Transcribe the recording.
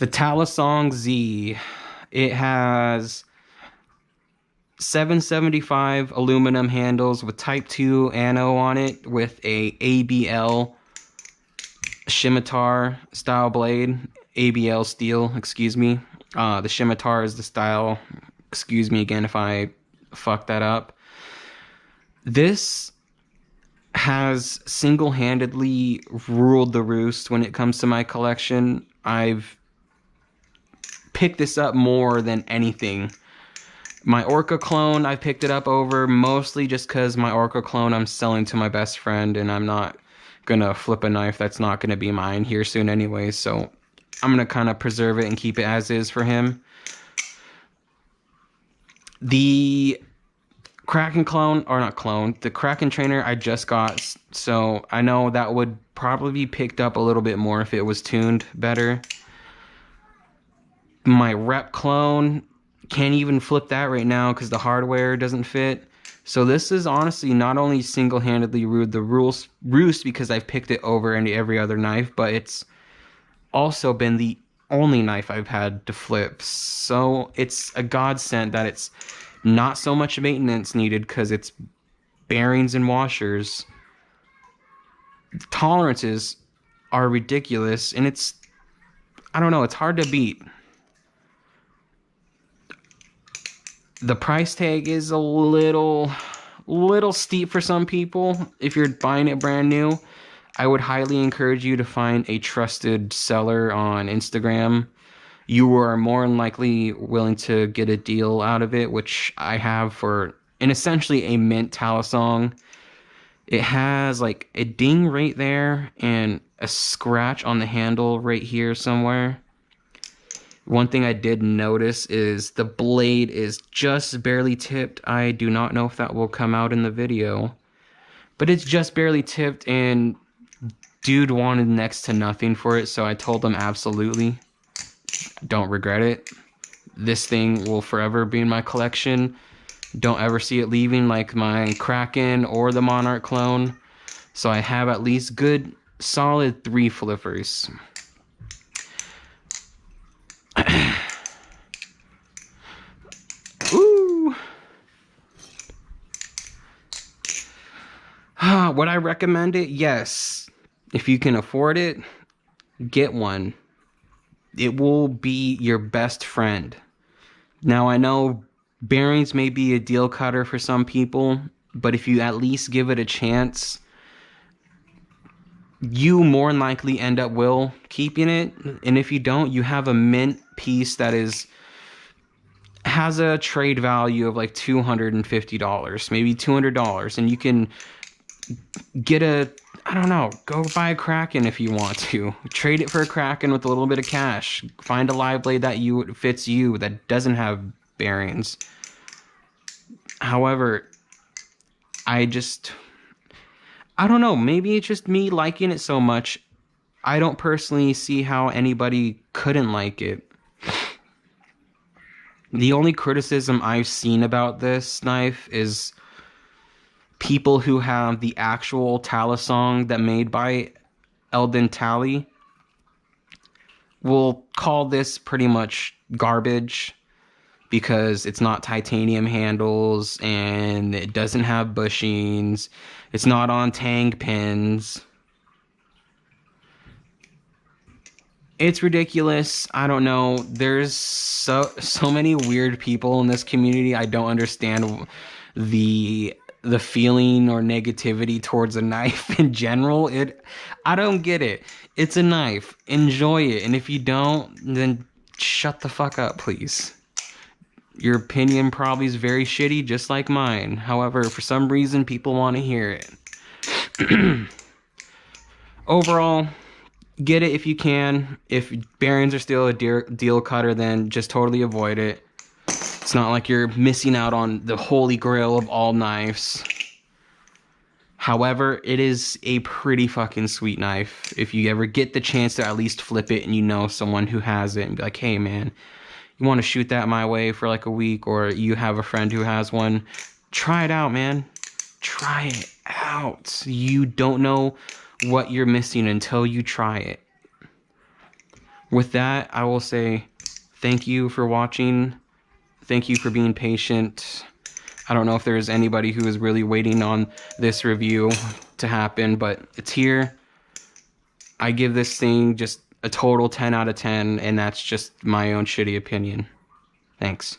The Talisong-z. It has 775 aluminum handles with Type 2 ano on it with a ABL scimitar style blade. ABL steel, excuse me. The scimitar is the style. Excuse me again if I fuck that up. This has single-handedly ruled the roost when it comes to my collection. I've picked this up more than anything. My Orca clone, I picked it up over mostly just because my Orca clone I'm selling to my best friend, and I'm not gonna flip a knife that's not gonna be mine here soon anyway, so I'm gonna kind of preserve it and keep it as is for him. The Kraken clone, or not clone, the Kraken trainer I just got, so I know that would probably be picked up a little bit more if it was tuned better. My rep clone, can't even flip that right now because the hardware doesn't fit. So this is honestly not only single-handedly ruled the roost because I've picked it over any every other knife, but it's also been the only knife I've had to flip. So it's a godsend that it's not so much maintenance needed because it's bearings and washers. The tolerances are ridiculous, and it's, I don't know, it's hard to beat. The price tag is a little steep for some people. If you're buying it brand new, I would highly encourage you to find a trusted seller on Instagram. You are more than likely willing to get a deal out of it, which I have for an essentially a mint Talisong. It has like a ding right there and a scratch on the handle right here somewhere. One thing I did notice is the blade is just barely tipped. I do not know if that will come out in the video, but it's just barely tipped, and dude wanted next to nothing for it, so I told him absolutely. Don't regret it. This thing will forever be in my collection. Don't ever see it leaving like my Kraken or the Monarch clone. So I have at least good solid 3 flippers. Ooh. Would I recommend it? Yes. If you can afford it, get one. It will be your best friend. Now, I know bearings may be a deal cutter for some people, but if you at least give it a chance, you more than likely end up keeping it. And if you don't, you have a mint piece that has a trade value of like $250, maybe $200, and you can get I don't know, go buy a Kraken if you want to. Trade it for a Kraken with a little bit of cash. Find a live blade that fits you that doesn't have bearings. However, I don't know, maybe it's just me liking it so much. I don't personally see how anybody couldn't like it. The only criticism I've seen about this knife is people who have the actual Talisong that made by Eldon Tali will call this pretty much garbage because it's not titanium handles and it doesn't have bushings. It's not on tang pins. It's ridiculous. I don't know. There's so many weird people in this community. I don't understand the feeling or negativity towards a knife in general. I don't get it. It's a knife. Enjoy it. And if you don't, then shut the fuck up, please. Your opinion probably is very shitty, just like mine. However, for some reason, people want to hear it. Overall, get it if you can. If bearings are still a deal cutter, then just totally avoid it. It's not like you're missing out on the holy grail of all knives. However, it is a pretty fucking sweet knife. If you ever get the chance to at least flip it and you know someone who has it and be like, hey man, you want to shoot that my way for like a week, or you have a friend who has one, try it out, man. Try it out. You don't know what you're missing until you try it. With that, I will say thank you for watching. Thank you for being patient. I don't know if there's anybody who is really waiting on this review to happen, but it's here. I give this thing just a total 10 out of 10, and that's just my own shitty opinion. Thanks.